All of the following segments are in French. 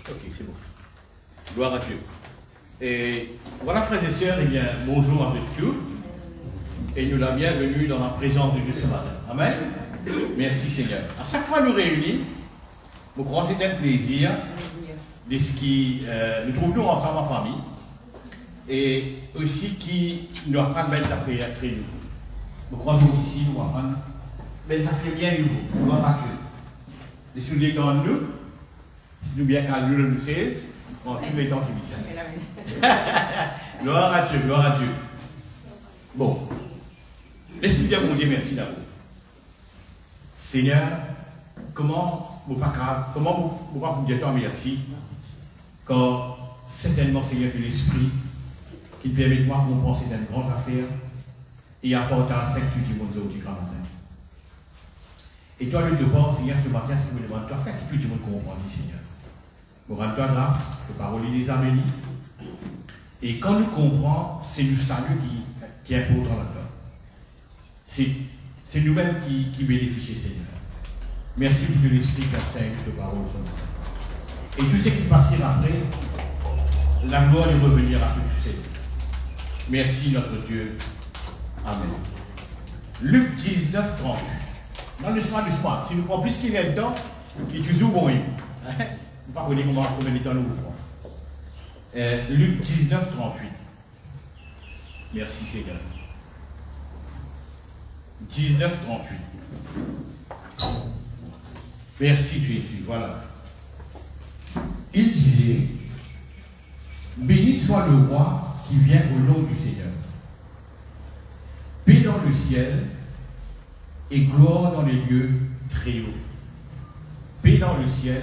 Ok, c'est bon. Gloire à Dieu. Et voilà, frères et sœurs, eh bien, bonjour avec tous. Et nous la bienvenue dans la présence de Dieu ce matin. Amen. Merci Seigneur. À chaque fois nous réunis, je crois que c'est un plaisir de ce qui nous trouvons ensemble en famille et aussi qui nous apprend belles affaires très nouveaux. Je crois que ici nous apprendre belles affaires bien nouveaux. Gloire à Dieu. Les souliers dans nous, si nous bien qu'à nous le 16, en tous les temps qui vient. Gloire à Dieu, gloire à Dieu. Bon. Laissez-moi dire mon Dieu merci d'abord. Seigneur, comment vous vous dire merci quand certainement Seigneur de l'Esprit qui permet de moi comprendre certaines grandes affaires et apporte à la sainteté du monde du grand matin. Et toi, le devoir, Seigneur, ce matin, si vous demandez, toi, fais que tout le monde comprenne, Seigneur. Vous rendez toi grâce, que parole les a bénis. Et quand nous comprenons, c'est le salut qui est important là-dedans. C'est nous-mêmes qui bénéficions, Seigneur. Merci pour l'Esprit qui enseigne de parole ce matin. Et tout ce qui passera après, la gloire est revenir à tout Seigneur. Merci notre Dieu. Amen. Luc 19, 38. Non, doucement. Si nous prenons plus qu'il est dedans, il est toujours bon. Vous ne pas connaître combien de temps nous prenons. Luc 19, 38. Merci Seigneur. 19, 38. Merci Jésus. Voilà. Il disait, béni soit le roi qui vient au nom du Seigneur. Paix dans le ciel et gloire dans les lieux très hauts. Paix dans le ciel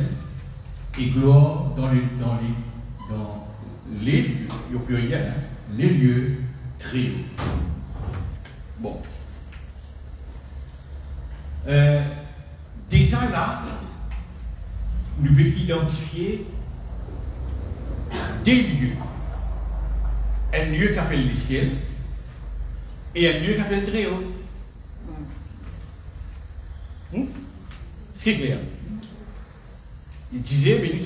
et gloire dans les lieux, au pluriel, hein, les lieux très hauts. Bon. Déjà là, nous pouvons identifier des lieux. Un lieu qui appelle le ciel et un lieu qui appelle très haut. C'est clair. Il disait, béni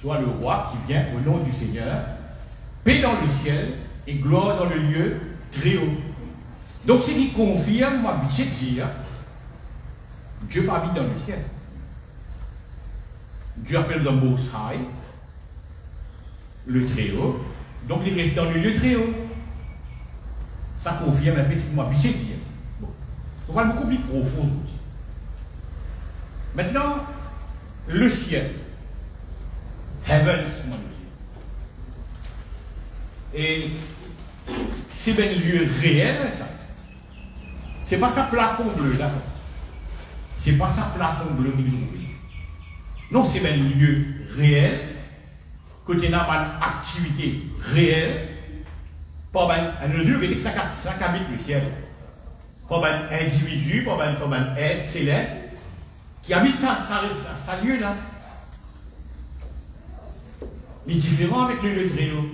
soit le roi qui vient au nom du Seigneur, paix dans le ciel et gloire dans le lieu très haut. Donc ce qui confirme, moi, je sais dire, Dieu habite dans le ciel. Dieu appelle le Most High, le très haut. Donc il reste dans le lieu très haut. Ça confirme un peu ce que moi, je sais dire. Bon. On va beaucoup plus profond. Maintenant, le ciel. Heavens, moi, je dis. Et c'est bien le lieu réel, ça. C'est pas ça plafond bleu, là. C'est pas ça plafond bleu qui nous trouve. Non, c'est bien le lieu réel, côté n'a pas d'activité réelle, pas un mesure que ça habite le ciel. Pas un individu, pas un être céleste, qui habite ça lieu là. Il est différent avec le lieu très haut.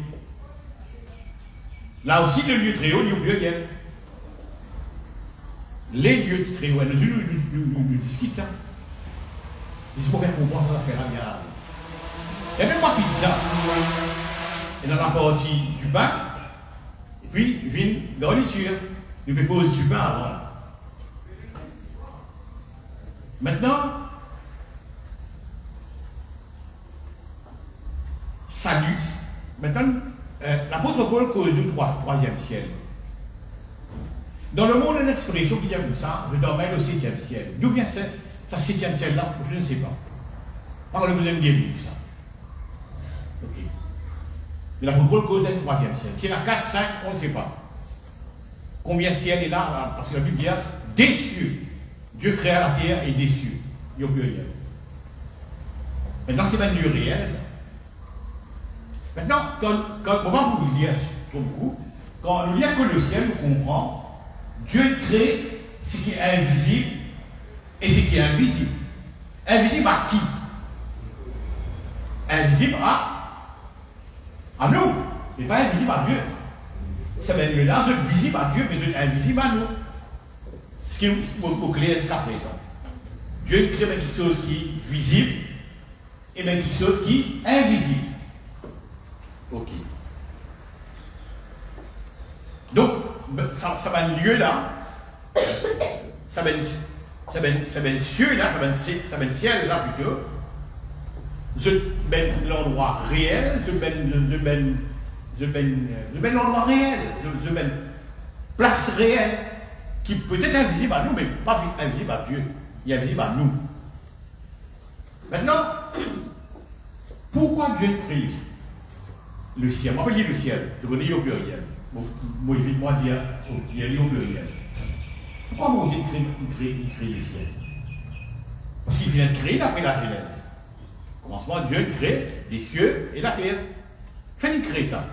Là aussi, le lieu très haut, il y a lieu bien. Les lieux très hauts, nous discutons ça. Il faut faire comprendre ça, faire bien. Il y a même pas pizza. Et dans la partie du pain, et puis vient garniture. Nous pouvons poser du pain avant. Maintenant, salut. Maintenant, l'apôtre Paul cause du troisième ciel. Dans le monde, une expression qui dit comme ça, je dormais au 7e ciel. D'où vient ça 7e ciel-là? Je ne sais pas. Parlez-vous de me dire ça. Ok. Mais l'apôtre Paul cause du troisième ciel. Si il y a 4, 5, on ne sait pas. Combien de ciel est là? Parce que la Bible dit des cieux. Dieu créa la terre et des cieux. Il n'y a plus rien. Maintenant, c'est un lieu réel, ça. Maintenant, comment vous le dire beaucoup? Quand nous lisons que le ciel, nous comprenons, Dieu crée ce qui est invisible et ce qui est invisible. Invisible à qui? Invisible à nous. Mais pas invisible à Dieu. C'est même là, vous êtes visible à Dieu, mais vous êtes invisible à nous. Ce qui est au clair, c'est après ça. Dieu crée quelque chose qui est visible et bien quelque chose qui est invisible. Ok. Donc, ça va lieu là, ça va cieux là, ça va ciel là plutôt. Je mets l'endroit réel, je mets l'endroit réel, je mets place réelle qui peut être invisible à nous, mais pas invisible à Dieu, il est invisible à nous. Maintenant, pourquoi Dieu crée le ciel? On peut dire le ciel, je connais au pluriel. Moi, évite-moi de dire au pluriel. Pourquoi mon Dieu crée le ciel? Parce qu'il vient de créer d'après la Genèse. Au commencement, Dieu crée les cieux et la terre. Fait-il créer ça?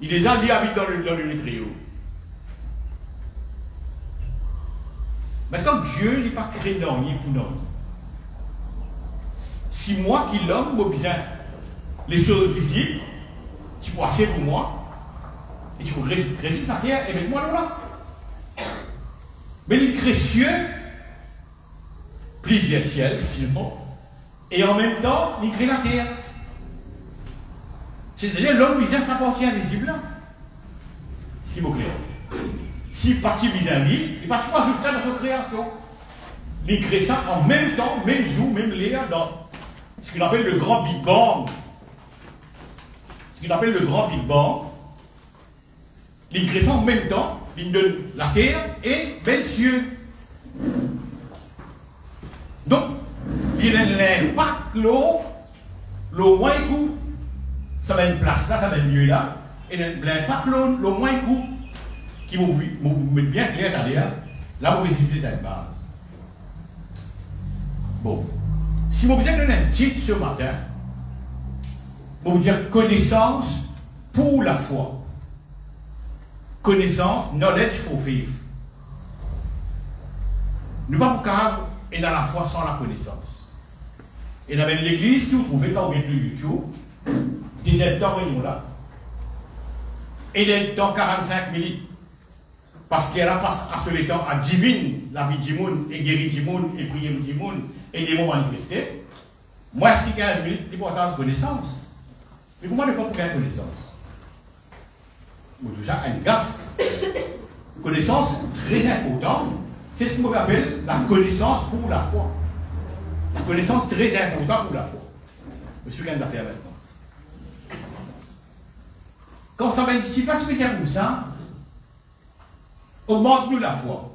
Il les a habitent dans le trio. Maintenant, Dieu n'est pas créé non, ni pour non. Si moi qui l'homme, moi bien, les choses visibles, tu peux assez pour moi, et tu peux réciter la terre, et mettre moi là. Mais il crée cieux, plusieurs ciels, sinon, et en même temps, il crée la terre. C'est-à-dire l'homme bizarre s'apporte invisible. Si vous clair. Si partie bizarre, il ne passe pas sur ça dans sa création. Il crée ça en même temps, même jour, même l'air, dans ce qu'il appelle le grand Big Bang. Ce qu'il appelle le grand Big Bang. Il crée ça en même temps, il donne la terre et les cieux. Donc, il n'est pas l'eau moins coup. Ça va une place là, ça va une lieu là, et il n'est pas l'eau moins coup. Qui vous met bien clair derrière, là vous précisez une base. Bon, si vous avez donné un titre ce matin, vous dire connaissance pour la foi. Connaissance, knowledge for faith. Nous ne pouvons pas être dans la foi sans la connaissance. Et dans l'église que vous trouvez quand vous êtes sur YouTube, des temps réunion là, et des temps 45 minutes. Parce qu'elle a passé à ce temps à divine la vie du monde, et guérir du monde, et prier du monde, et des mots manifestés. Moi, ce qui est 15 minutes, l'important de connaissance. Mais pour moi, ne pas pour connaissance. Moi, déjà, une gaffe. Connaissance très importante, c'est ce qu'on appelle la connaissance pour la foi. La connaissance très importante pour la foi. Monsieur Gagne d'affaires maintenant. Quand ça va être si pas comme ça, augmente-nous la foi.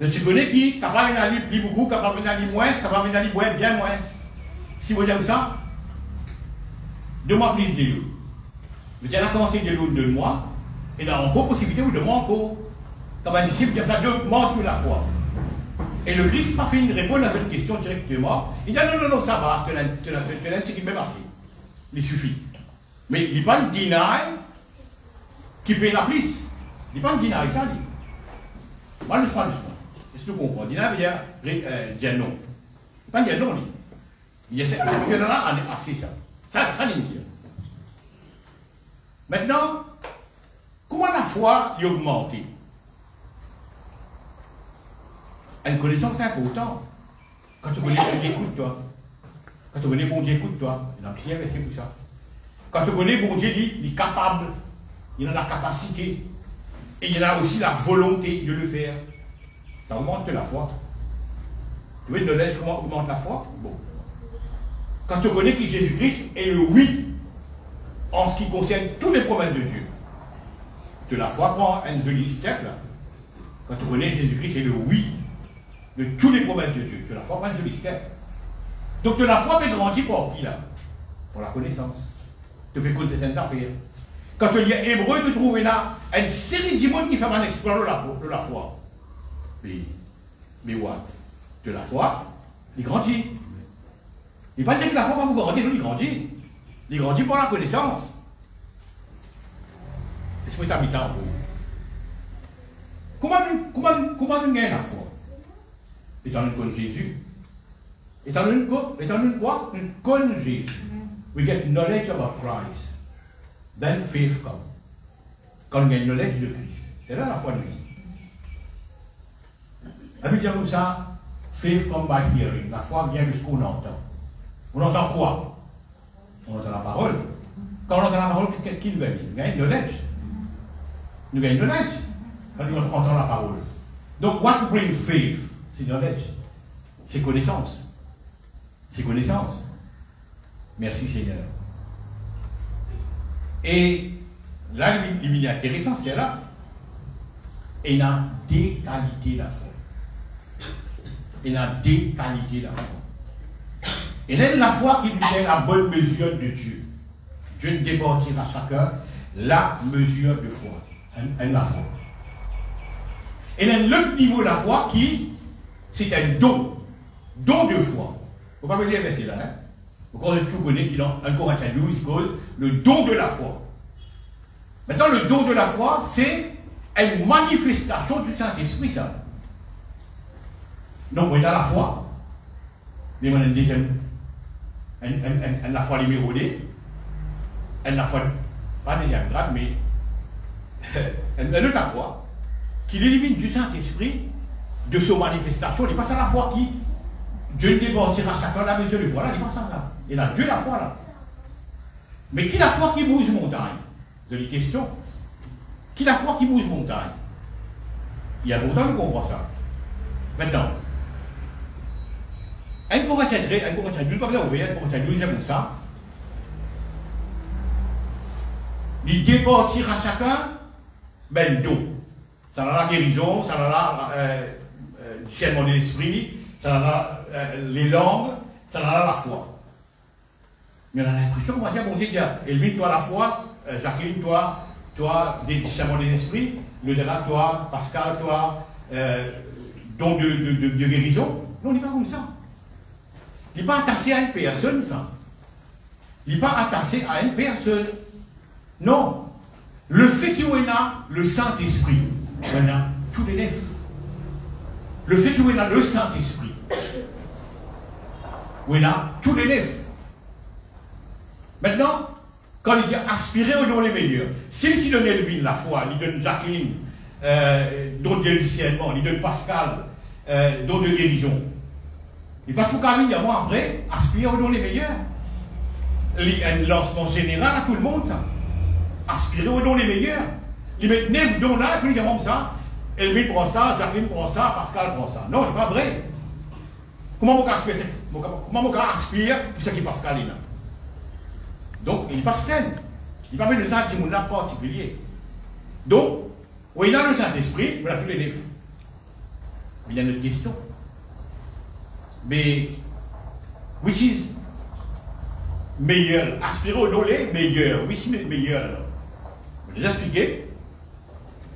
Donc, tu connais qui capable d'aller lire beaucoup, capable d'aller moins, capable d'aller boire bien moins. Si vous dites ça, 2 mois plus de l'eau. Vous avez la quantité de l'eau de 2 mois, et là, encore possibilité ou 2 mois encore. Comme un disciple, il y a ça, augmente-nous la foi. Et le Christ n'a pas fait une réponse à cette question directement. Il dit non, ça va, parce que tu l'as ce qui m'est passé. Il suffit. Mais il n'y a pas de deny qui paye la police. Il n'y a pas de deny, ça dit. Moi, je prends le soin. Est-ce que vous comprenez? Deny veut dire non. Il pas dire non, il y en a assez ça. Ça dit dire. Maintenant, comment la foi est augmentée? Une connaissance est importante. Quand tu connais bon Dieu, écoute-toi. Quand tu connais bon Dieu, écoute-toi. Il y a un petit verset pour ça. Quand tu connais bon Dieu, il est capable. Il a la capacité. Et il a aussi la volonté de le faire. Ça augmente la foi. Tu veux une knowledge comment augmente la foi? Bon. Quand tu connais que Jésus-Christ est le oui en ce qui concerne toutes les promesses de Dieu. De la foi prend un joli step là. Quand tu connais Jésus-Christ est le oui de toutes les promesses de Dieu. De la foi prend un joli step. Donc de la foi peut grandir pour qui là? Pour la connaissance. Tu peux connaître certaines affaires. Quand tu lis Hébreu, tu trouves là une série de monde qui fait un exploit de la foi. Mais what? De la foi, il grandit. Il ne va pas dire que la foi va vous grandir, non, il grandit. Il grandit pour la connaissance. Est-ce que tu as mis ça en vous? Comment nous gagnons la foi? Étant nous connaissons Jésus. Étant nous quoi? Nous connaissons Jésus. We get knowledge about Christ. Then faith comes. Quand on gagne knowledge de Christ. C'est là la foi de vie. La Bible dit comme ça, faith comes by hearing. La foi vient de ce qu'on entend. On entend quoi? On entend la parole. Quand on entend la parole, qui nous gagne? Nous gagnons knowledge. Nous gagnons knowledge. Quand on entend la parole. Donc, what brings faith? C'est knowledge. C'est connaissance. C'est connaissance. Merci Seigneur. Et là, il est intéressant ce qu'il y a là. Il y a des qualités la foi. Il y a des qualités la foi. Et là, la foi qui lui donne la bonne mesure de Dieu. Dieu départira à chacun la mesure de foi. La foi. Et là, l'autre niveau de la foi qui, c'est un don. Don de foi. Il ne faut pas me dire verset là. Hein? Vous tout connaît qu'il en 1 Corinthiens 12, il cause le don de la foi. Maintenant, le don de la foi, c'est une manifestation du Saint-Esprit, ça. Donc, on est à la foi. Mais on a une deuxième. La foi numéro 2. La foi, pas deuxième grade, mais une autre foi, qui l'élimine du Saint-Esprit de ses manifestations. Il n'est pas ça la foi qui, Dieu ne départira chacun la mesure de foi. Là, il n'est pas ça là. Il a Dieu la foi là. Mais qui la foi qui bouge montagne? Vous avez une question. Qui la foi qui bouge montagne? Il y a longtemps qu'on comprend ça. Maintenant, un Corinthien 12, comme vous voyez, un Corinthien 12, comme ça. Il départira chacun, ben, don. Ça a la guérison, ça a le discernement de l'esprit, ça a les langues, ça a la foi. Mais on a l'impression qu'on va dire, bon Dieu, Elvin, toi la foi, Jacqueline, toi, des discernements de l'esprit, le Dana, toi, Pascal, toi, don de guérison. Non, on n'est pas comme ça. Il n'est pas attaché à une personne, ça. Il n'est pas attaché à une personne. Non. Le fait qu'il y a le Saint-Esprit, il y a tous les nefs. Le fait qu'il y a le Saint-Esprit, il y a tous les nefs. Maintenant, quand il dit aspirer au don les meilleurs, s'il qui donne Elvin la foi, il donne Jacqueline, don de discernement, il donne Pascal, don de guérison. Il n'est pas tout carré, moi après, aspirer au don les meilleurs. Un lancement général à tout le monde, ça. Aspirer au don les meilleurs. Il met 9 dons là, et puis il dit ça. Elvin prend ça, Jacqueline prend ça, Pascal prend ça. Non, ce n'est pas vrai. Comment on aspire tout ce qui est Pascal là? Donc, il n'est pas saine. Il n'est pas mis le Saint-Esprit particulier. Donc, où il y a le Saint-Esprit, voilà tous les nefs. Il y a une autre question. Mais, which is meilleur? Aspirer au don les meilleurs. Which is meilleur alors? Je vais vous expliquer.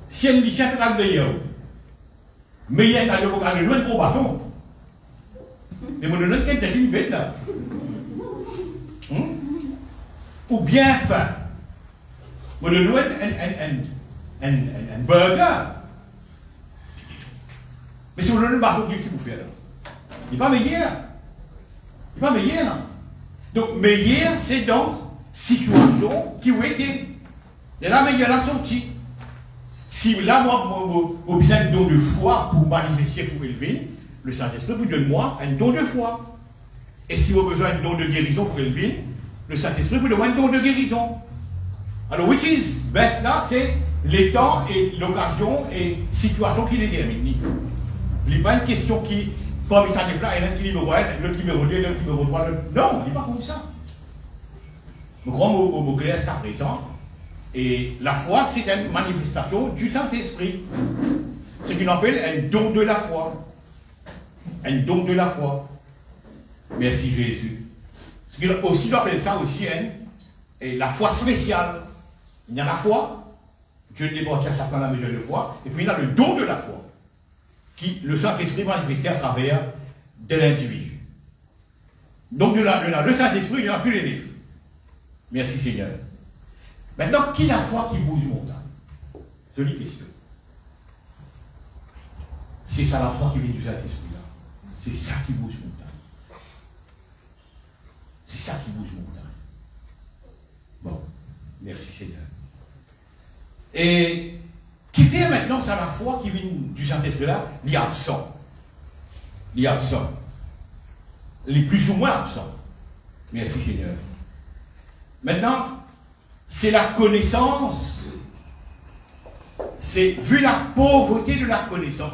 Si elle dit qu'il y a le meilleur, meilleur, il y a le loin de gros bâton. Et mon nom, quelqu'un qui bête là. Ou bien faim. Mon nom, un burger. Mais si vous donnez le bâton, qui vous fait là? Il n'est pas meilleur. Il n'est pas meilleur là. Donc, meilleur, c'est dans situation qui a été. Et là, meilleur la sortie. Si là, moi, j'ai besoin d'un don de foi pour manifester, pour élever, le Saint-Esprit vous donne moi un don de foi. Et si vous avez besoin d'un don de guérison pour élever, le Saint-Esprit vous donne un don de guérison. Alors, which is best là, c'est les temps et l'occasion et situation qui les déterminent. Il n'y a pas une question qui, comme ça des flats, il y en a qui numéro 1, l'autre numéro 2, l'autre numéro 3, non, il n'est pas comme ça. Le grand mot clair, c'est à présent. Et la foi, c'est une manifestation du Saint-Esprit. C'est ce qu'on appelle un don de la foi. Un don de la foi. Merci Jésus. Ce qu'on aussi appelle ça aussi la foi spéciale. Il y a la foi, Dieu déporte à chacun la mesure de foi, et puis il y a le don de la foi, qui le Saint-Esprit manifesté à travers de l'individu. Donc le Saint-Esprit, il n'y a plus les livres. Merci Seigneur. Maintenant, qui la foi qui bouge montagne? Jolie question. C'est ça la foi qui vient du Saint-Esprit là. C'est ça qui bouge montagne. C'est ça qui bouge montagne. Bon, merci Seigneur. Et qui fait maintenant ça la foi qui vient du Saint-Esprit là? Il est absent. Il est absent. Il est plus ou moins absent. Merci Seigneur. Maintenant, c'est la connaissance, c'est vu la pauvreté de la connaissance.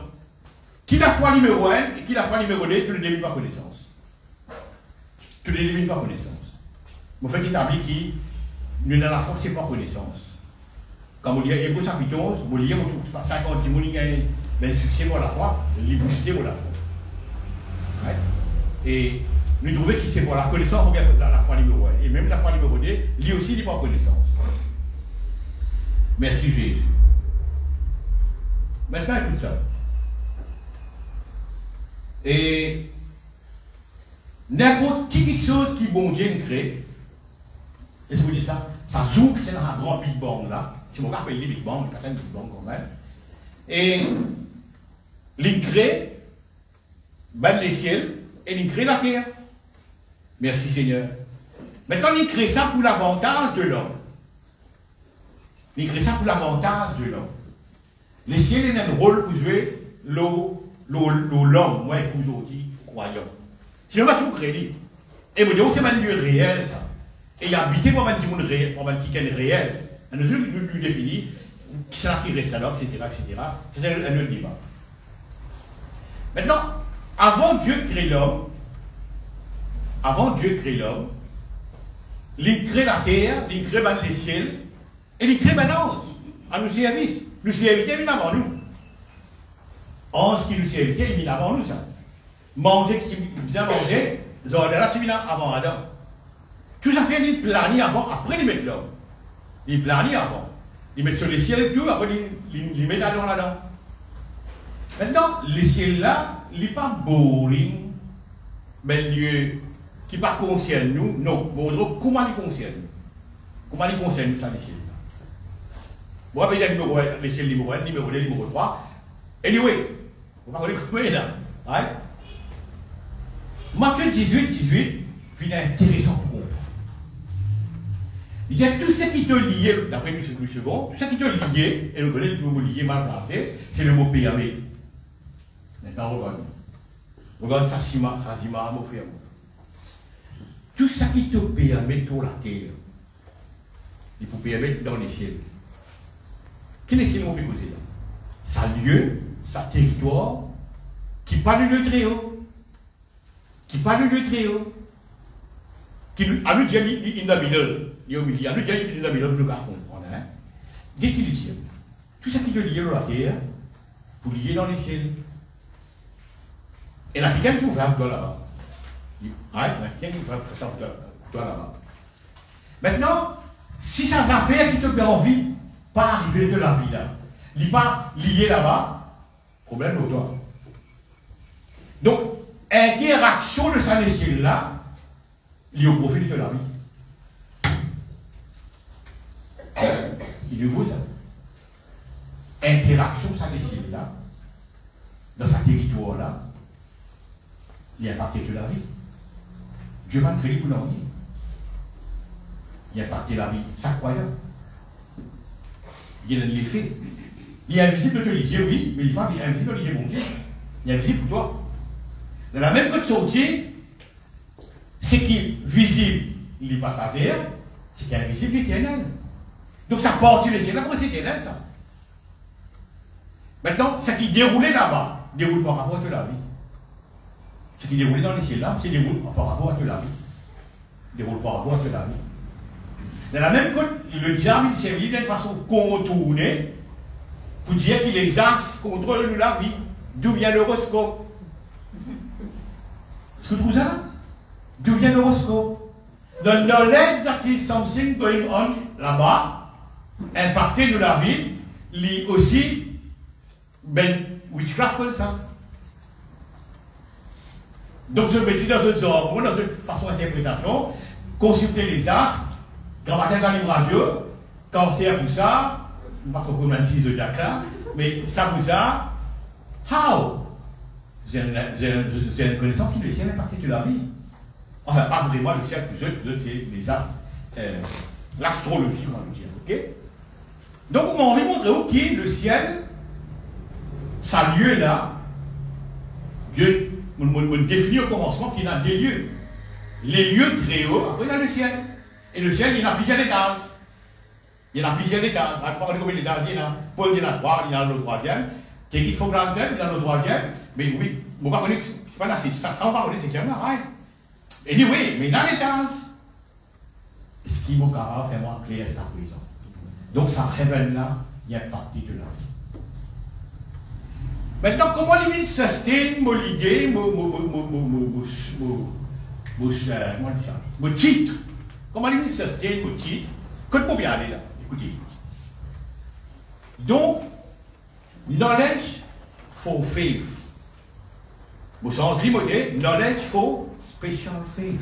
Qui la foi numéro 1 et qui la foi numéro 2, tu ne l'élimines pas connaissance. Tu ne l'élimines pas connaissance. Vous faites établir qui, nous dans la foi, c'est pas connaissance. Quand vous lisez Hébreux chapitre 11, vous lisez, on trouve 50 000 qui gagnent le succès pour la foi, les boostés pour la foi. Ouais. Et nous trouvons que c'est pour la connaissance, on regarde la foi numéro 1. Et même la foi numéro 2, lui aussi, il n'est pas connaissance. Merci Jésus. Maintenant, écoute ça. Et n'importe quelque chose qui bon Dieu crée, est-ce que vous dites ça? Ça zouk, c'est dans un grand Big Bang là. C'est mon cas appelé Big Bang, il y a un Big Bang quand même. Et il crée les ciels et il crée la terre. Merci Seigneur. Maintenant, il crée ça pour l'avantage de l'homme. Il crée ça pour l'avantage de l'homme. Les ciels ont un rôle pour jouer l'homme, moi, pour aujourd'hui, croyant. Sinon, on va tout créer. Et vous dites, c'est un lieu réel, ça. Et il y a habité pour un petit monde réel, pour un petit monde réel. Et nous lui définit qui c'est là qui reste alors, etc., etc. C'est un autre débat. Maintenant, avant Dieu crée l'homme, il crée la terre, il crée les ciels, et il crée un ange à nous service. Nous service évidemment nous. Ange qui nous service évidemment nous ça. Manger qui bien manger, là c'est bien avant Adam. Tout ça fait il planifie avant, après il met l'homme. Il planifie avant. Il met sur les ciels et tout, après il met là-dedans. Maintenant, les ciels là, il n'est pas boring, mais lieu qui ne concerne nous, non. Bon, comment il concerne nous? Comment il concerne nous, ça, les ciels là? Bon, il y a les ciels numéro 1, numéro 2, numéro 3. Anyway, on va regarder comment il est là. Right? Matthieu 18, il est intéressant pour comprendre. Il y a tout ce qui te lié, d'après nous second, tout ce qui te lié, et vous connaissez le mot lié mal placé, c'est le mot péamé. Maintenant, regarde ça, mon frère. Tout ce qui te péamé sur la terre, il faut péamé dans les ciels. Quel est le ciel qu'on peut poser là? Sa lieu, sa territoire, qui parle de très haut. Qui parle de très haut. Qui à nous dire il est dans il est au milieu. À nous dire il est dans le milieu, nous ne comprendre. Dès qu'il dit, tout ce qui est lié dans la terre, pour lier dans les ciels. Et l'Africain qui ouvre toi là-bas. L'Africain qui ouvre toi là-bas. Maintenant, si ça a affaires qui te met envie, pas arriver de la vie là, il n'est pas lié là-bas, problème au toi. Donc, interaction de sa ciel là, il est au profit de la vie. Il est nouveau ça. Interaction de sa ciel là, dans sa territoire là, il y a impacté de la vie. Dieu m'a créé pour l'envie. Il a impacté la vie, ça croyant. Il y a l'effet. Il est invisible de te dire oui, mais il n'est pas invisible de te dire bon Dieu. Il est invisible pour toi. Dans la même côte sortie, ce qui est visible, il est passager, ce qui est invisible, il est éternel. Donc ça part du ciel, après c'est éternel ça. Maintenant, ce qui déroulait là-bas, déroule par rapport à la vie. Ce qui déroulait dans les ciels là, c'est déroule par rapport à la vie. Déroule par rapport à la vie. Dans la même côte, le diable il s'est mis d'une façon contournée pour dire qu'il les astres contrôlent la vie. D'où vient l'horoscope? Est-ce que vous trouvez ça? D'où vient l'horoscope? The knowledge that is something going on là-bas, impacté de la vie, lit aussi, witchcraft comme ça. Donc je me dis dans une ordre, dans une façon d'interprétation, consulter les astres, quand matin dans les radios, cancer pour ça, pas trop comme un 6 de Dakar, mais ça pour ça, how? J'ai une connaissance qui le ciel impacté de la vie. Enfin, pas vraiment le ciel, plus eux, c'est les astres, l'astrologie, on va le dire, ok? Donc, on m'a montré où qui le ciel, ça lieu là, Dieu me définit au commencement qu'il y a des lieux. les lieux très hauts, après il y a le ciel. Et le ciel, il y en a plusieurs étages. Il y en a plusieurs étages. Je ne sais pas combien d'étages il y en a. Paul, il y en a 3, il y en a le troisième. Il faut grand il y en a le troisième. Mais oui, je ne sais pas connaître, c'est pas là, ça on va connaître, c'est qu'il y en a, right? Et dit oui, mais dans l'étage, ce qui m'a capable fait moi clair, c'est la prison. Donc ça révèle là, il y a une partie de la vie. Maintenant, comment les sustain mon idée, mon titre? Comment les sustain mon titre? Écoute-moi bien aller là, écoutez. Donc, knowledge for faith. Au sens limité, knowledge for special faith.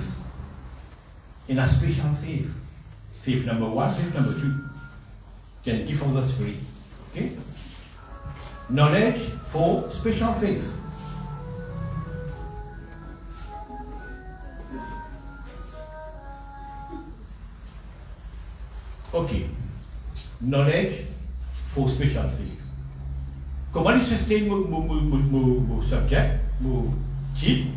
In a special faith. Faith number 1, faith number 2. Can give of the spirit. Okay? Knowledge for special faith. Okay. Knowledge for special faith. Comment il sustain mon subject, mon type?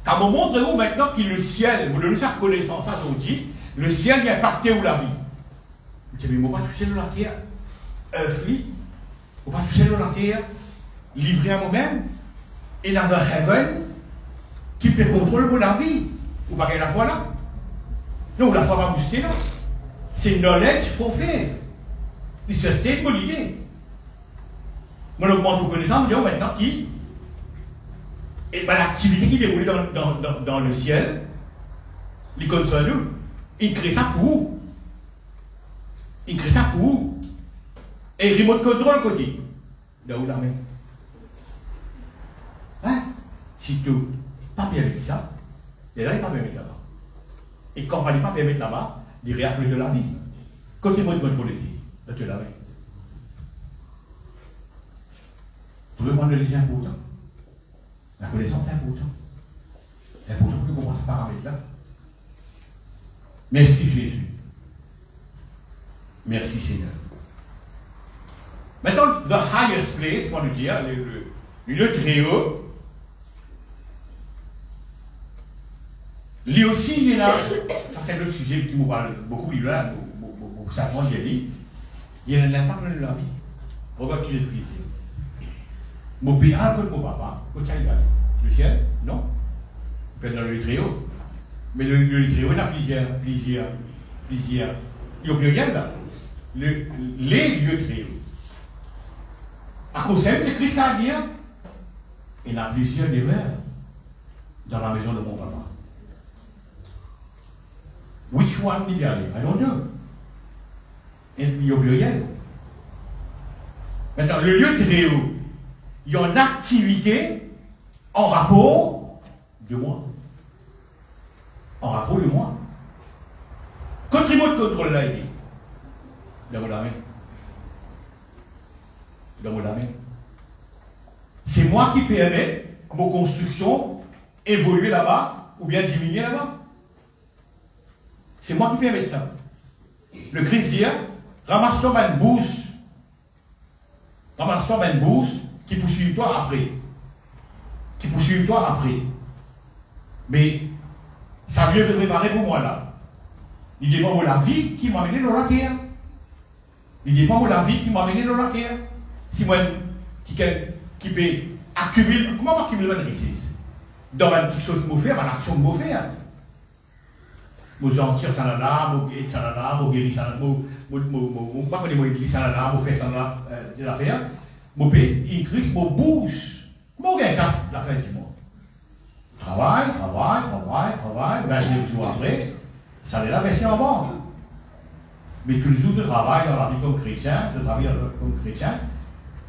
Quand on montre où maintenant que le ciel, vous devez faire connaissance, ça on dit, le ciel est impacté où la vie. Vous dites, mais on ne va pas toucher la terre, earthly, on ne va pas toucher la terre, livré à moi-même, et dans un heaven qui peut contrôler pour la vie. Vous ne pas la foi là. Non, la foi va booster là. C'est knowledge for faith. Il se sustain pour l'idée. Moi, augmente vos connaissances, je dis maintenant qui et ben, l'activité qui déroule dans le ciel, les concerne nous, il crée ça pour vous. Il crée ça pour vous. Et remote control côté. De où la main? Hein? Si tu pas bien avec ça, et là, il n'est pas bien mettre là-bas. Et quand on ne va pas bien mettre là-bas, il réapplique de la vie. Côté remote control, de te la main. Tout le monde le dit important. La connaissance est importante. C'est important que nous commençons à paramètre là. Merci Jésus. Merci Seigneur. Maintenant, the highest place, on veut dire, le lieu très haut, lui aussi, il est là. Ça, c'est le sujet qui me parle beaucoup, il est là, ça prend j'ai dit. Il y a l'impact de la vie. Regarde qui l'esprit. Mon père, un peu de mon papa, quand il va le ciel, non. Il peut être dans le très haut. Mais le très haut, il y a plusieurs. Il y a pluriel là. Les lieux très hauts. À cause de Christ a dit, il y a plusieurs demeures dans la maison de mon papa. Which one did I aller? I don't know. Et il y a pluriel. Maintenant, le lieu très haut, il y a une activité en rapport de moi. En rapport de moi. Quand le remote control là, il dit, dans la main. Dans la main. C'est moi qui permets mon construction évoluer là-bas ou bien diminuer là-bas. C'est moi qui permets ça. Le Christ dit, ramasse-toi une bourse. Ramasse-toi une bourse qui poursuit toi après. Qui poursuit toi après. Mais ça vient de préparer pour moi là. Il dit pas la vie qui m'a amené dans la terre. Il dit pas la vie qui m'a amené dans la terre. Si moi qui peut accumuler, comment accumuler une richesse? Dans quelque chose que je fais, dans l'action que je fais. Je tire ça là, je guéris ça là, je guéris ça là, je ne pas connaître guéris ça là, je fais ça là, des affaires. Je paye, il crie, je bouge. Comment on casse la fin du mois? Travail, 29 jours après, ça est la version en banque. Mais tous les jours de travail dans la vie comme chrétien,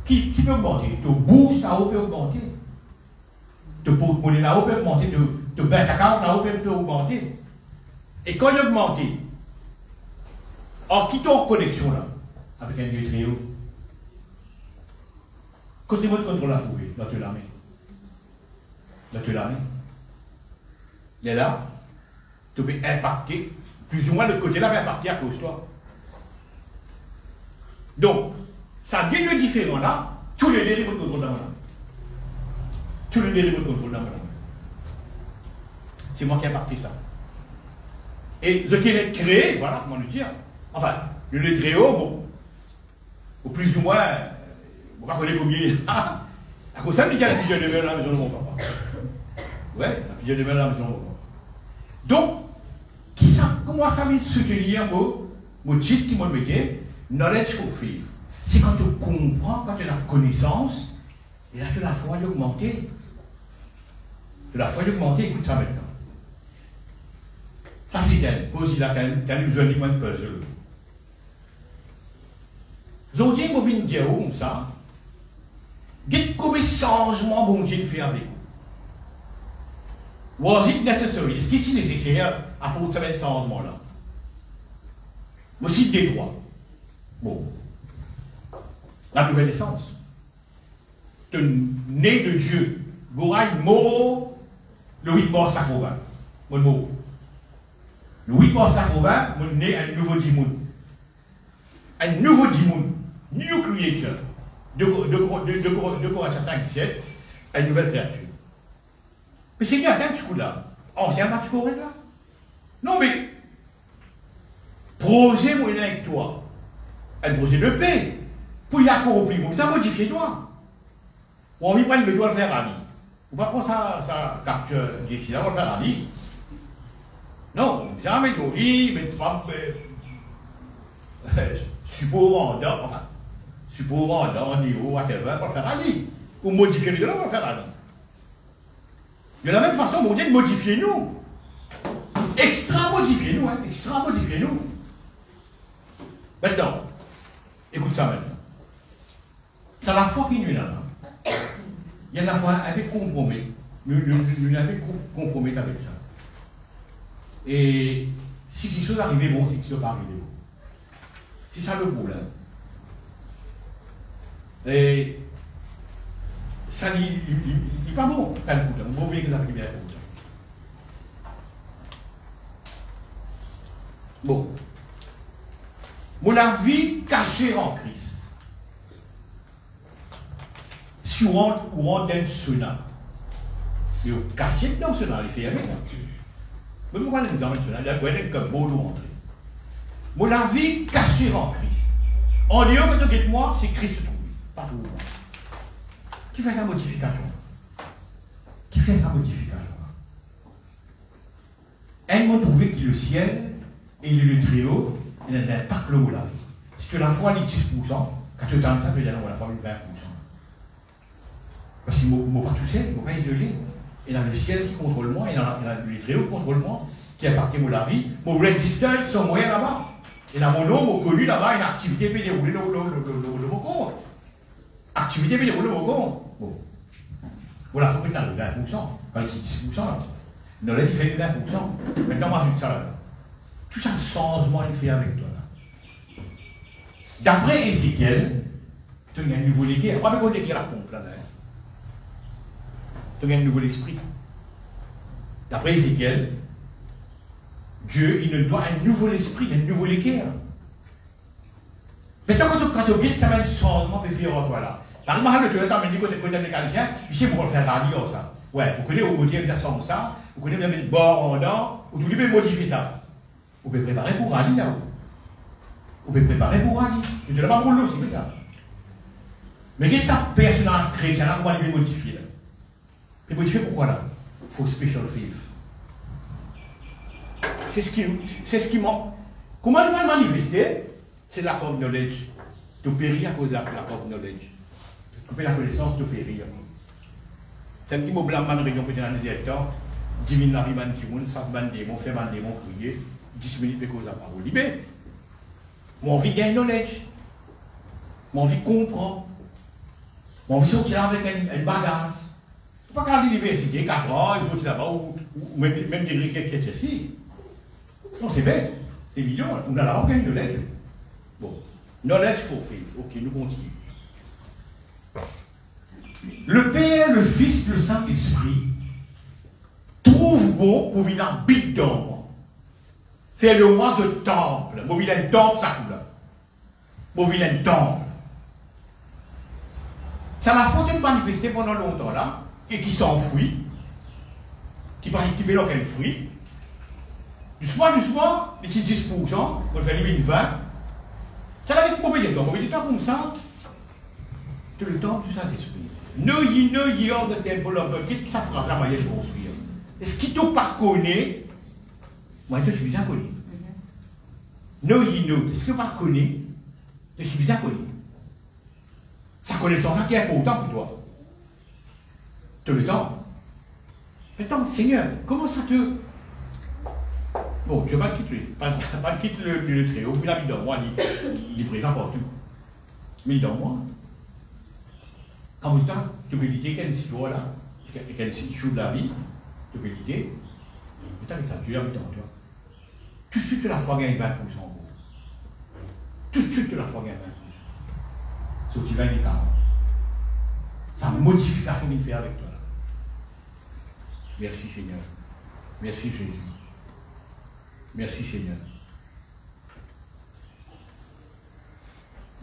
qui peut augmenter? Ton bourse, ça peut augmenter. Ton porte-monnaie, là peut augmenter. Ton bank account, là peut augmenter. Et quand il a augmenté, en quittant en connexion là, avec un lieu très haut, quand c'est votre contrôle à trouver, dans te la main. Dans te la main. Il est là, tu peux impacter, plus ou moins le côté là va impacter à cause de toi. Donc, ça dit le différent là, tous les dérives de contrôle dans la main. Tous les dérives de contrôle dans la main. c'est moi qui ai parti ça. Et ce qui est créé, voilà, comment le dire, enfin, je l'ai très haut, bon, au plus ou moins, on va connaître combien il y a. À cause de ça, il y a la pigeonne de mer à la maison de mon papa. Ouais, la pigeonne de mer à la maison de mon papa. Donc, comment ça veut soutenir mon titre qui m'a dit, knowledge for faith. C'est quand tu comprends, quand tu as la connaissance, et là tu as la foi d'augmenter. Tu as la foi d'augmenter, écoute ça maintenant. Ça c'est elle, pose il a qu'un besoin de puzzle. Aujourd'hui, je viens dire comme ça, quel changement bon Dieu fait avec vous? Was it necessary? Est-ce qu'il est nécessaire à pour ce changement-là? Aussi des droits. Bon. La nouvelle naissance. Tu es né de Dieu. Gouraï mot le 8 mars 80. Mon mot. Le 8 mars 80, mon né un nouveau dimoun. Un nouveau dimoun. New creature. De Corinthiens 5, 17. Une nouvelle créature. Mais c'est bien, ce coup-là. Ancien match Corinthiens là. Non, mais. Projet, moi, avec toi. Un projet de paix. Pour y accomplir, ça modifie toi. On va prendre le doigt de Ferrari. Ou pas prendre ça capture d'ici là, on va faire Ferrari. Non, jamais de mais pas. Support en niveau, whatever, on va faire Ali. Ou modifier le doigt, on va faire Ali. De la même façon, on dit modifier nous. Extra modifier nous, hein, extra modifier nous. Maintenant, écoute ça maintenant. C'est la foi qui nous est là. Il y a la foi avec compromis. Nous avons compromis avec ça. Et si quelque chose arrive bon, si quelque chose pas arrivé bon. C'est ça le problème. Et ça n'est pas bon. Ça ne coûte. On va oublier que ça fait bien. Bon. Moi, la vie cachée en Christ. Si on rentre dans ce sonat, mais on cache dans ce sonat, il fait rien. Mais pourquoi les gens il y a comme beau nous rentrer. Moi, la vie cachée en Christ. En disant que tu moi, c'est Christ trouvé. Pas tout le monde. Qui fait sa modification? Qui fait sa modification? Elle m'a trouvé qu'il est le ciel et il est le très haut, il n'a pas que le mot la vie. Si tu as la foi, il est 10%, quand tu entends ça, tu as la foi, il est 20%. Parce qu'il ne m'a pas touché, il ne m'a pas isolé. Il a le ciel qui contrôle moi, il a le très haut qui contrôle moi, qui appartient à la vie. Mon existence, son moyen là-bas. Il a mon nom, mon connu là-bas, une activité peut dérouler le compte. Activité peut dérouler le compte. Bon. Voilà, il faut que tu arrives à 20%. Quand il dit 10%, là. Non, là, il fait 20%. Maintenant, moi, je dis ça là. Tout ça, changement, il fait avec toi là. D'après Ézéchiel, tu as un nouveau équerre. Pas même équerre la pompe là. Tu as un nouvel esprit. D'après Ézéchiel, Dieu, il nous doit un nouveau esprit, un nouveau équerre. Maintenant, quand tu regardes, ça va être changement de faire en toi là. Par exemple, tu as dit que tu es quelqu'un, il sait pourquoi faire radio ça. Ouais, vous connaissez, vous dites exactement ça, vous connaissez, vous avez une bord en dedans, ou tu peux modifier ça. Vous pouvez préparer pour Ali là-haut. Vous pouvez préparer pour Ali. Je ne te l'ai pas pour l'eau, c'est ça. Mais quelle est ta personnage chrétienne là, comment il peut modifier là? Il peut modifier pourquoi là? Il faut special faith. C'est ce qui manque. Comment il va manifester? C'est la of knowledge. Tu péris à cause de la of knowledge. Tu la connaissance, tu péris. C'est un petit mot blanc, man, réunion, peut-être dans les états. 10 000 la vie, man, qui moun, ça se bande des mots, fait bande des mots, crier. 10 minutes de cause à parole. Libé. Mon vie gagne knowledge. Mon vie comprend. Mon vie sortir avec une bagage. Pas qu'à l'université, 4 ans, il faut là-bas, ou même des gris qui est ici. Non, c'est bête. C'est mignon. On a là, on gagne knowledge. Bon. Knowledge for faith. Ok, nous continuons. Le Père, le Fils, le Saint-Esprit trouve bon pour venir habiter dans moi. Faire le moi de temple. Mon vilain temple, ça coule. Mon vilain temple. Ça m'a fondé de manifester pendant longtemps là, et qui s'enfuit, qui va équiper dans quel fruit. Doucement, les petits 10%, on fait limite 20. Ça va être mauvais temps. Mauvais temps comme ça, tout le temps du Saint-Esprit. Know ye all the temple of God. Qu'est-ce que ça fera la manière de construire? Est-ce qu'il t'a pas connaît? Moi, je suis bien connu. Know ye know. Est-ce que tu pas connaît? Je suis bien connu. Sa connaissance qui est important pour toi. Tout le temps. Attends, Seigneur, comment ça te. Bon, tu ne vas pas quitter le Très-Haut, puis là, il est dans moi, il est présent partout. Mais il est dans moi. Quand vous dites, tu peux l'idée quelle histoire là, quelle situation de la vie, tu peux l'idée, mais t'as ça, tu l'as mis dans toi. Tout de suite, tu la fois gagné 20% en gros. Tout de suite, tu la fois gagné 20%. Sauf qu'il va les 40. C'est une modification qu'il fait avec toi là. Merci Seigneur. Merci Jésus. Merci Seigneur.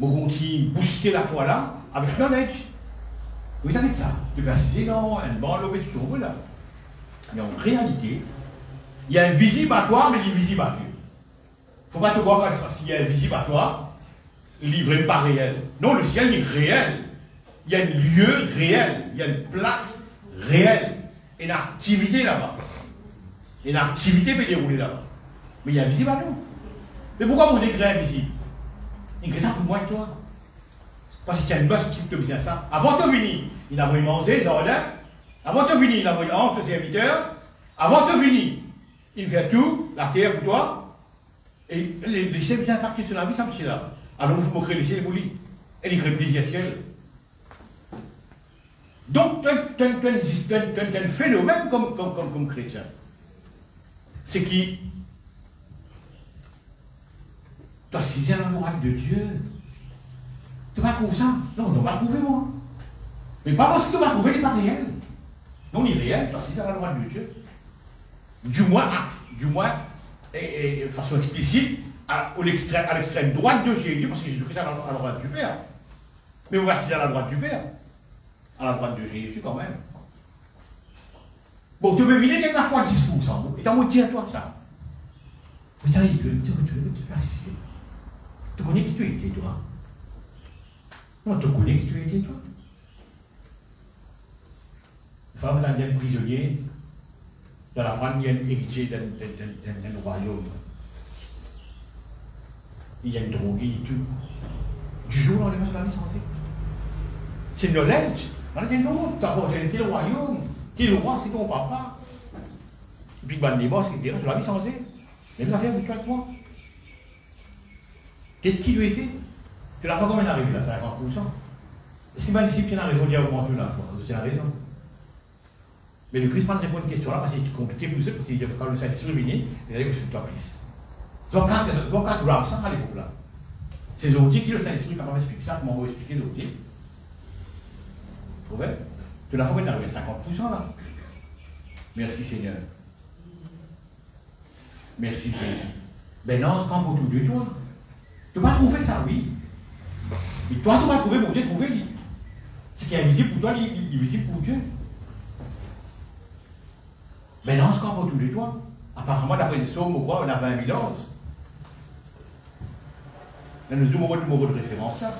Mon continue booster la foi là avec knowledge. Oui, avec ça. Tu peux assister dans un bon l'obédition, voilà. Mais en réalité, il y a un visible à toi, mais il est visible à Dieu. Il ne faut pas te voir parce qu'il y a un visible à toi, il n'est vraiment pas réel. Non, le ciel est réel. Il y a un lieu réel, il y a une place réelle, une activité là-bas. Une activité peut dérouler là-bas. Mais il y a un visible à nous. Mais pourquoi mon décret est invisible? Il crée ça pour moi et toi. Parce qu'il y a une loi qui te dit ça. Avant de venir, il a voulu manger, les ordres. Avant de venir, il a voulu honte ses serviteurs. Avant de venir, il fait tout, la terre pour toi. Et les chefs viennent partir sur la vie, ça me là. Alors il faut créer les ciels pour lui. Et il crée plusieurs ciels. Donc, tu as un phénomène comme chrétien. C'est qui tu as saisi la morale de Dieu. Tu vas trouver ça? Non, on ne va pas trouver moi. Mais pas parce que tu vas trouver, il n'est pas réel. Non, il est réel, tu as saisi la morale de Dieu. Du moins, de façon explicite, à l'extrême droite de Jésus, parce que Jésus-Christ est à la droite du Père. Mais on va saisir à la droite du Père. À la droite de Jésus quand même. Bon, tu peux vider quelques fois 10%. Et tu as motivé à toi ça. Mais tu as dit, tu connais qui tu étais, toi? Non, tu connais qui tu étais, toi? Une femme, il y a un prisonnier, dans la France, il y a un héritier d'un royaume. Il y a une droguée et tout. Du jour au lendemain, je l'avais senti. C'est une knowledge. On a dit non, tu as apporté le royaume. Qui est le roi, c'est ton papa. Et puis, ben, les boss, etc., je l'avais senti. Mais vous avez avec toi avec moi. Qui lui était? Tu l'as pas combien arrivé là, 50%? Est-ce que ma discipline a raison d'y augmenter la foi? Tu as raison. Mais le Christ ne répond à une question là parce que c'est compliqué pour eux, parce qu'il y a quand le Saint-Esprit venu, il a dit que c'est toi plus. Donc, quand Abraham, ça à l'époque là, c'est les outils qui le Saint-Esprit capable d'expliquer ça, comment on va expliquer les outils. Vous voyez? Tu l'as fait arrivé à 50% là. Merci Seigneur. Merci Jésus. Ben non, quand autour de toi. Tu vas trouver ça, oui. Et toi, tu vas trouver, mon Dieu, trouver. Ce qui est invisible pour toi, il est visible pour Dieu. Mais non, ce qu'on autour de toi. Apparemment, d'après les psaumes, on a 20 000 ans. Là, nous avons le mot de référence là.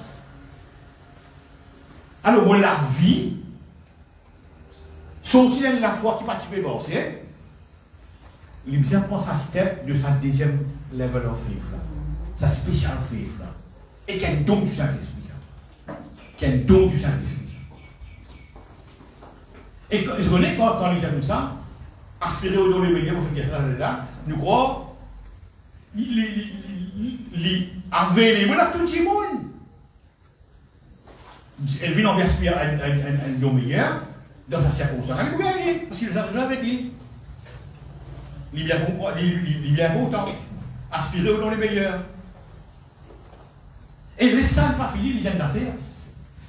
Alors, moi, la vie, sont-ils de la foi qui participe à c'est il bien prend sa step de sa deuxième level of faith là. Sa spécial faith là. Et quel don du Saint-Esprit ça. Quel don du Saint-Esprit ça. Et je connais quand il dit comme ça, aspirer au don des médias pour faire ça là, nous croyons, il avait les mots là tout le monde. Elle vient en verser un don meilleur dans sa circonstance. Elle peut gagner, parce qu'il les a déjà avec lui. Il est bien content. Aspirer au don les meilleurs. Et le Saint n'est pas fini, il vient d'affaire.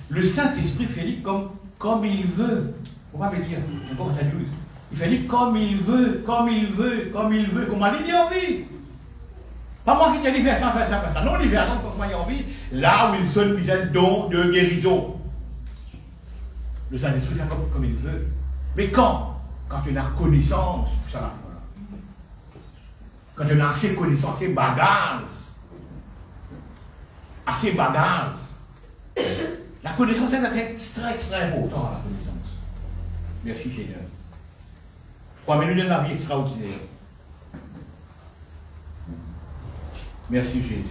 Le Saint-Esprit fait comme il veut. On va me dire, il fait comme il veut, comme il veut, comme il veut, comme il a envie. Pas moi qui t'ai dit faire ça, faire ça, faire ça. Non, il fait attendre comme il a envie. Là où il sonne, il a un don de guérison. Le Saint-Esprit fait comme il veut. Mais quand quand on a connaissance, ça la foi. Quand on a assez connaissance, assez bagages, la connaissance est très important, la connaissance. Merci Seigneur. 3 minutes de la vie extraordinaire. Merci Jésus.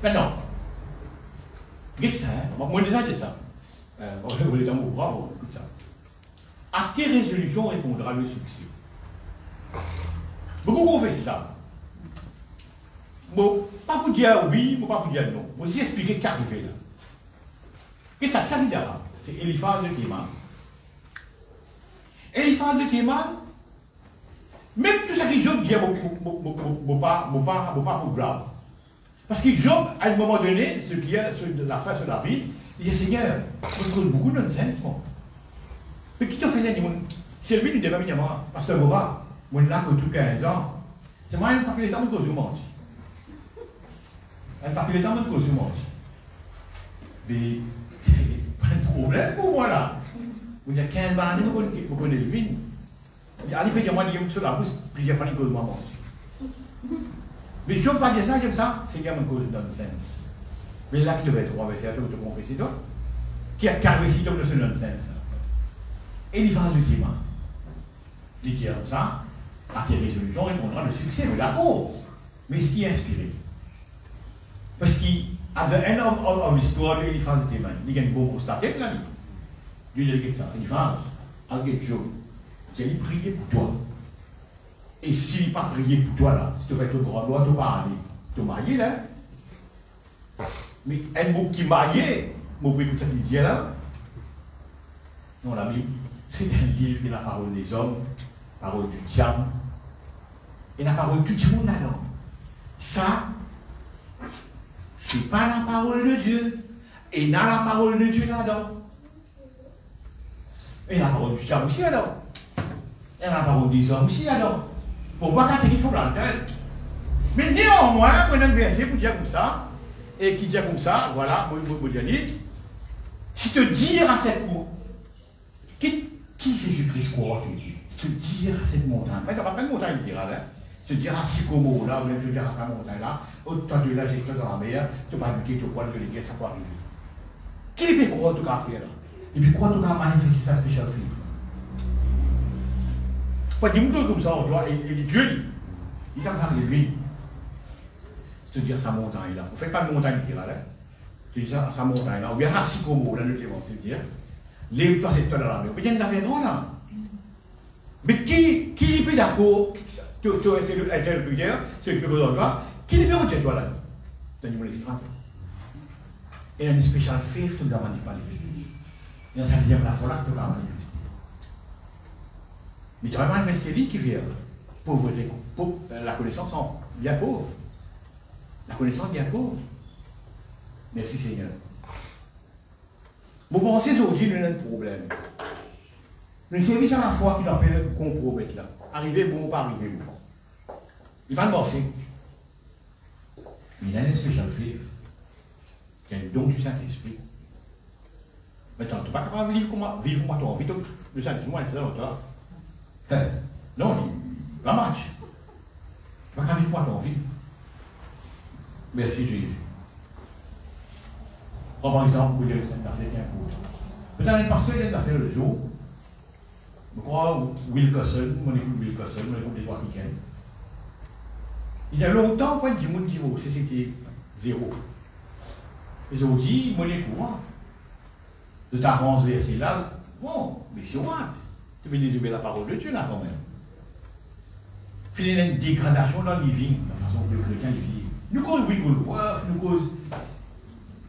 Maintenant, dites ça, moi déjà dit ça. Je voulais dire bravo, tout ça. À quelle résolution répondra le succès? Beaucoup fait ça. Bon, pas pour dire oui, pas pour dire non. Vous expliquer qu'arriver là. Qu'est-ce que ça veut dire? C'est Eliphaz de Théman. Eliphaz de Théman, même tout ça que Job dit, pas pour grave. Parce que Job, à un moment donné, ce qui est la fin de la vie, il dit Seigneur, je trouve beaucoup de nonsense, moi. Mais qui te faisait dire, c'est lui qui devait venir moi, parce que moi, là, que tout 15 ans, c'est moi, un papier d'état, je menti. Un papier d'état, je menti. Mais, pas de problème pour moi là. Il y a 15 années, vous connaissez le vin. Allez, payez-moi, il y a sur la bouche, plusieurs fois, il y a menti. Mais si on ne pas dire ça, comme ça, c'est quand même une cause de nonsense. Mais là, qui devait être renversé à tout le confessé d'autre, qui a caressé de ce nonsense. Et il va le dire, il dit comme ça, à quelle résolution répondra le succès de la cause. Mais ce qui est inspiré. Parce qu'à the end of l'histoire de l'Eliphaz de Théman, il y a une bonne constaté de la vie. Dieu dit ça, Eliphaz, avec Job, il a prié pour toi. Et s'il n'a pas prié pour toi là, si tu fais ton grand droit, tu vas pas aller. Tu es marié là. Mais un mot qui est marié, mon père, tout ça qu'il dit là. Non, la Bible, c'est un livre de la parole des hommes, la parole du diable, et la parole de tout le monde là-dedans. Ça, c'est pas la parole de Dieu. Et n'a la parole de Dieu là-dedans. Et la parole du diable aussi là-dedans. Et la parole des hommes aussi là-dedans. Pour voir quand il faut l'antenne. Mais néanmoins, on a un verset pour dire comme ça, et qui dit comme ça, voilà, vous dit, si te dire à cette montagne, qui Jésus-Christ croit te dire à cette montagne, pas de montagne, il dira là, te dire à Sycomore là, ou te dire à la montagne là, autant de là, j'ai dans la mer, tu vas buter, tu vas le guerre, ça peut arriver. Qui peut croire tout cas faire là? Et puis quoi tout cas manifester sa spéciale fille? Pas dire comme ça, on doit, et Dieu dit, il t'a arrivé. C'est-à-dire sa montagne là. Vous ne faites pas de montagne qui est là. C'est ça, sa montagne là. Ou bien à Sycomore, là, le Clément, c'est-à-dire, lève-toi cette tonne là. Mais vous voyez, il a fait non là. Mais qui est d'accord, tu as été le prière, c'est le plus beau endroit, qui est bien au toi là? C'est un niveau extra. Et il y a une spéciale faith que nous avons manifesté. Il y a un deuxième la folie que nous avons manifesté. Mais tu vas manifester lui qui vient. Pauvreté, la connaissance est bien pauvre. La connaissance est bien pauvre. Merci Seigneur. Vous pensez aujourd'hui nous avons un problème. Le service à la foi qui nous appelle compromettre là. Arriver bon ou pas arriver bon. Il va marcher. Mais il a une spéciale faith. Il y a un don du Saint-Esprit. Maintenant, tu n'es pas capable de vivre comme toi envie. Le Saint-Esprit, il fait ça longtemps. Non, il va marcher. Tu n'es pas capable de vivre comme toi envie. Merci Jésus. Par exemple, vous dire que c'est une affaire qui est importante. Peut-être parce qu'il y a une affaire le jour. Je crois Wilkerson, mon écoute Wilkerson, mon écoute des trois week-ends. Il y a longtemps, quand il dit mon c'était zéro. Ils ont dit, mon écoute, de ta transversée là, bon, mais c'est what? Tu veux désumer la parole de Dieu là quand même. Il y a une dégradation dans le living, la façon que les chrétiens vivent. Nous cause Woodworth, nous cause,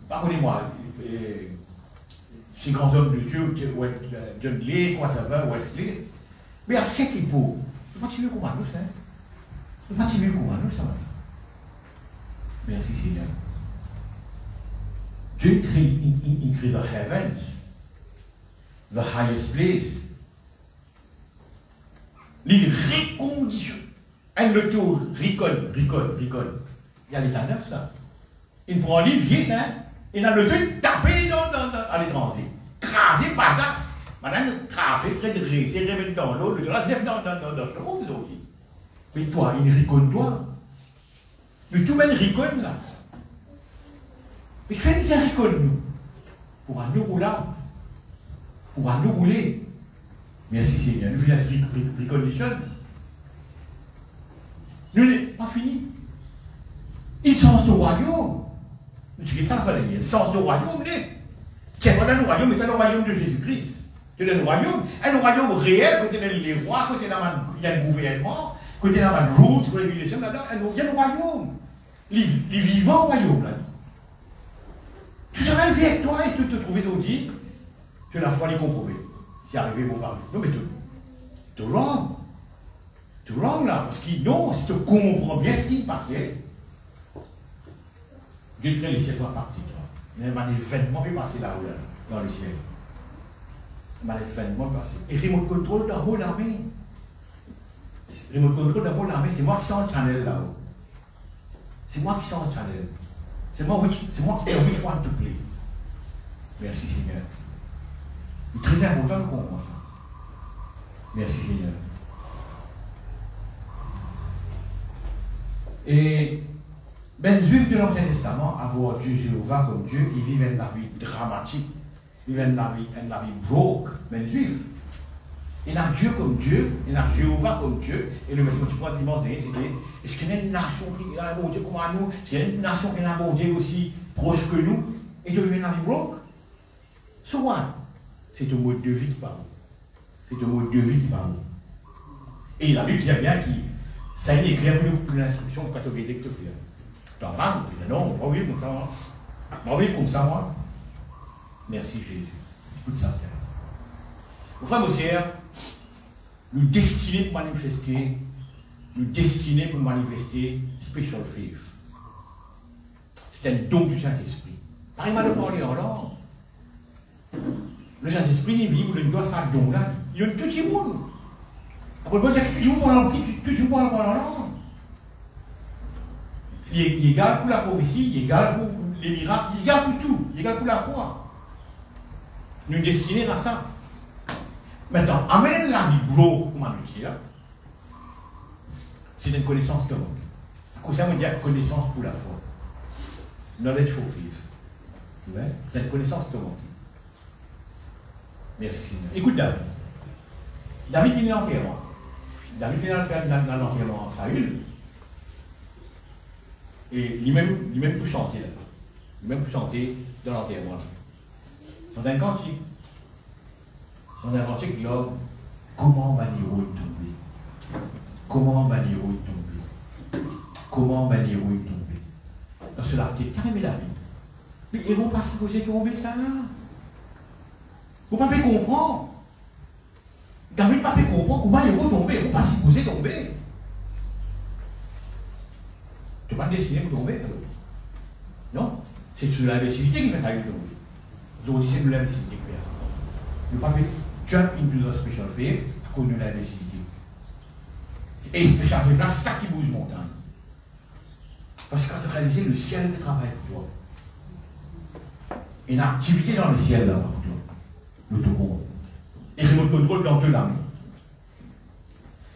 pardonnez-moi, 50 hommes de Dieu, John Lee, Wesley, mais à 7 époux, c'est pas tiré comme nous, ça. C'est pas tiré comme nous, ça. Merci Seigneur. Dieu crée the heavens, the highest place. Il réconditionne. Elle le tour, ricole. Il y a l'état neuf, ça. Il prend un livre, ça. Il a le temps de taper à l'étranger. Craser, bagasse. Maintenant, traverser, très dresser, remettre dans l'eau, le là, dans le monde, mais toi, il riconne toi. Mais tout le monde riconne là. Mais fais une riconne nous. Pour un nous rouler. Pour un nous rouler. Merci Seigneur. Nous faisons la recondition. Nous n'est pas fini. Ils sont au royaume. Nous disons ça, ils sont au royaume. Tiens, voilà le royaume, c'est le royaume de Jésus-Christ. C'est le royaume. Un royaume réel, côté les rois, côté il y a le gouvernement, côté il y a le route, côté il y a le royaume. Les vivants royaumes, là. Tu seras élevé avec toi et tu te trouves aujourd'hui que la foi les compromet. Si arrivé, vous parlez. Non, mais tu wrong. Tu wrong là. Parce que non, si tu comprends bien ce qui est passé, Dieu crée les ciels soient partis, toi. Il y a un événement qui est passé là-haut, là, dans le ciel. Un événement passé. Et remote control d'un whole armée. Remote control d'un whole armée, c'est moi qui suis en channel là-haut. C'est moi qui suis en channel. C'est moi qui tell which one to play. Merci Seigneur. C'est très important de comprendre ça. Merci Seigneur. Et les Juifs de l'Ancien Testament, avoir Dieu Jéhovah comme Dieu, ils vivent une vie dramatique, ils vivent une vie broke, les Juifs. Il a Dieu comme Dieu, il a Jéhovah comme Dieu, et le message du point dimanche dernier, c'était est-ce qu'il y a une nation qui a un bon Dieu comme nous, est-ce qu'il y a une nation qui a un bon Dieu aussi proche que nous, et de vivre une vie broke? So what? C'est un mode de vie qui parle. C'est un mode de vie qui parle. Et la Bible dit bien que ça est écrit pour l'instruction quand on est que tu fais. Tu en parles, tu dis non, on va vivre comme ça, moi. On va vivre comme ça, moi. Merci Jésus. Écoute ça, frère. Aux frères et sœurs, nous destinés pour manifester, special faith. C'est un don du Saint-Esprit. Pareil, mal de parler en langue. Le Saint-Esprit, il doit ça don-là. Il y a tout le monde. Après, il y a tout le monde en langue. Il est égal pour la prophétie, il est égal pour les miracles, il est égal pour tout, il est égal pour la foi. Nous destinés à ça. Maintenant, amène la vie bro, comment le dire, c'est une connaissance qui manque. Comme ça, on dit connaissance pour la foi. Knowledge for faith. Ouais? C'est une connaissance qui manque. Merci Seigneur. Écoute David. David il est en l'enterrement. David est dans l'enterrement en Saül. Et lui-même tout chanter là. Lui-même tout chanter dans l'enterrement. C'est un cantique. On a inventé que l'homme, comment Baniro est tombé? Comment Baniro est tombé? Comment Baniro est tombé? Dans cela, tu es carrément la vie. Mais ils ne vont pas se poser tomber ça là. Vous ne pouvez pas comprendre. David ne peut pas comprendre comment ils vont tomber. Ils ne vont pas s'y poser tomber. Tu ne peux pas dessiner pour tomber. Non. C'est sur l'imbécilité qui fait ça tomber. Ils ont dit c'est de l'imbécilité qui fait. Ne pas jump into the special faith à cause de l'imbécilité. Et special faith, là, c'est ça qui bouge montagne. Parce que quand tu réalises le ciel travaille pour toi. Et une activité dans le ciel là pour toi. L'autobus. Et remote control dans deux l'armée.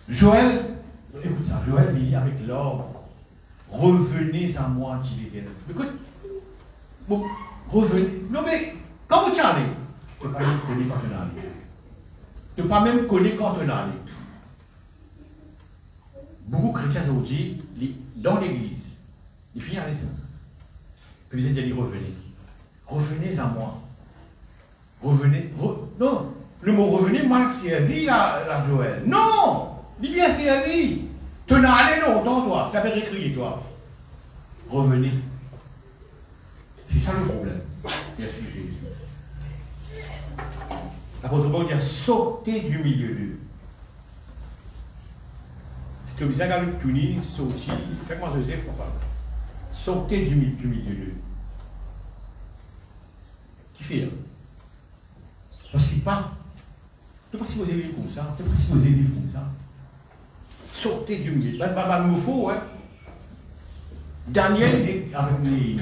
Joël, écoute ça, Joël dit avec l'ordre, revenez à moi, dit l'Éternel. Écoute, bon, revenez. Non mais, quand vous allez, tu ne peux pas même connaître quand tu es allé. Tu ne peux pas même connaître quand tu es allé. Beaucoup de chrétiens aujourd'hui, dans l'église, ils finissent à l'essence. Puis vous êtes dit, revenez. Revenez à moi. Revenez. Non, le mot revenez m'a servi la Joël. Non! Il y a servi. Tu n'as allé longtemps, toi. Tu avais écrit, toi. Revenez. C'est ça le problème. Merci Jésus. L'apôtre Paul dit à sauter du milieu d'eux. Si tu as besoin d'aller tourner, sauter, fais-moi Joseph, on parle. Sauter du milieu d'eux. Qui fait hein? Parce qu'il part. Tu ne sais pas si vous avez vu comme ça. Tu ne sais pas si vous avez vu comme ça. Sauter du milieu. Ben, il nous faut, hein. Daniel est avec les.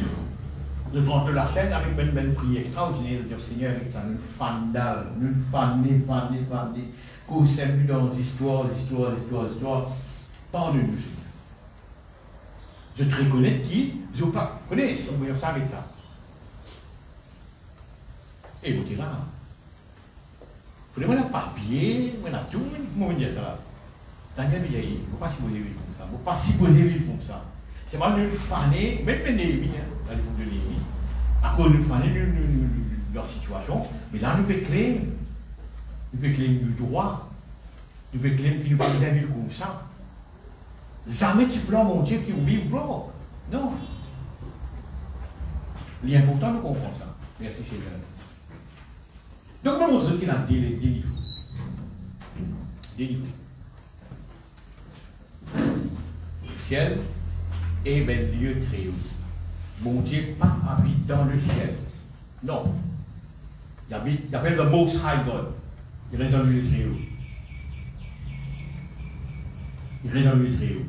de prendre la scène avec une prière extraordinaire, de dire Seigneur, avec ça, une fandale, une fandée, qu'on s'aime dans les histoires, pardonne-nous, Seigneur. Je te reconnais qui, je ne pas, connais, on va ça avec ça. Et vous direz, vous voulez un papier, vous avez tout, comment vous dire ça? Daniel Biaï, il ne faut pas s'y poser vite comme ça, il ne faut pas s'y poser vite comme ça. C'est mal de faner, même Néhémie, dans le livre de Néhémie, à cause de faner de leur situation, mais là, nous pouvons clair, du droit, nous pouvons clair qu'il nous va vivre comme ça. Jamais tu plan, mon Dieu, qui vous vivent blanc. Non. L'important, nous comprenons ça. Merci Seigneur. Donc, nous montrons qu'il a des niveaux. Des niveaux. Le ciel est un lieu très haut. Mon Dieu pas habite dans le ciel. Non. Il appelle le Most High God. Il reste dans le lieu très haut. Il reste dans le lieu très haut.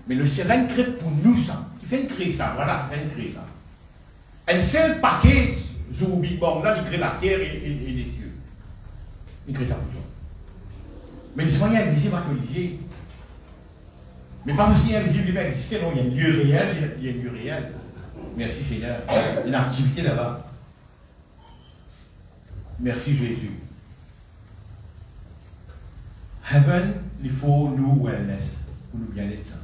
Mais le ciel a une crée pour nous ça. Il fait une crée ça. Voilà, il fait une crée ça. Un seul paquet, sur Big Bang, là, il crée la terre et les cieux. Il crée ça pour toi. Mais les moyens invisibles à colliger. Mais pas parce qu'il est invisible, il va exister, non, il y a un lieu réel, il y a un lieu réel. Merci Seigneur. Il y a une activité là-bas. Merci Jésus. Heaven, il faut nous wellness, pour nous bien-être ça.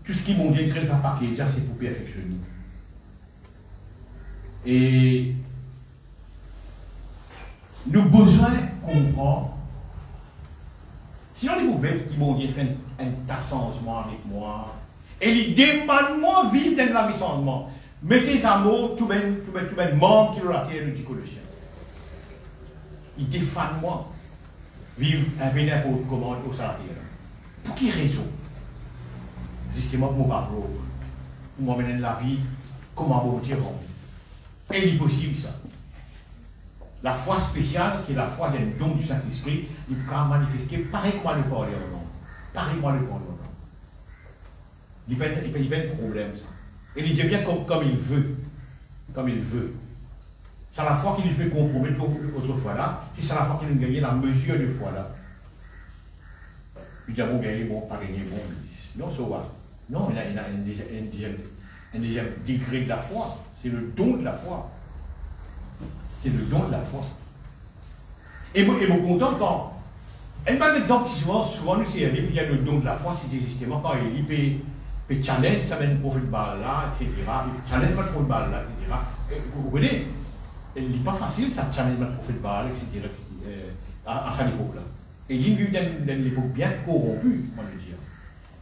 Tout ce qui m'ont dit créer ça paquet, déjà c'est pour perfectionner. Et nous besoin comprendre. Sinon, les boubettes qui m'ont dit fait un changement avec moi, et ils demandent moi vivre dans la vie changement. Mettez ça mot, tout ben membre qui est la terre, le dit le chien. Ils défendent moi. Vivre un vénère pour comment au salaire. Pour quelle raison? Justement, pour mon parcours, pour m'amener la vie, comment vous dire en vie. Et il est possible ça. La foi spéciale, qui est la foi d'un don du Saint-Esprit, il peut manifester pareil comme le corps de l'homme. Pareil comme le corps de l'homme. Il n'y a pas de problème ça. Et il dit bien comme il veut. Comme il veut. C'est la foi qui nous fait compromettre autrefois là. C'est la foi qui nous gagne la mesure de foi là. Nous avons gagné bon, pas gagné bon. Non, ça va. Non, il y a un deuxième degré de la foi. C'est le don de la foi. C'est le don de la foi. Et moi, content quand. Un bon exemple qui souvent nous c'est il y a le don de la foi, c'est justement quand il peut challenge, ça mène pour football là, etc. Challenge pour football là, etc. Vous voyez, il n'est pas facile ça, challenge pour football, etc. À sa époque là. Et il vit dans une époque bien corrompue, on va dire.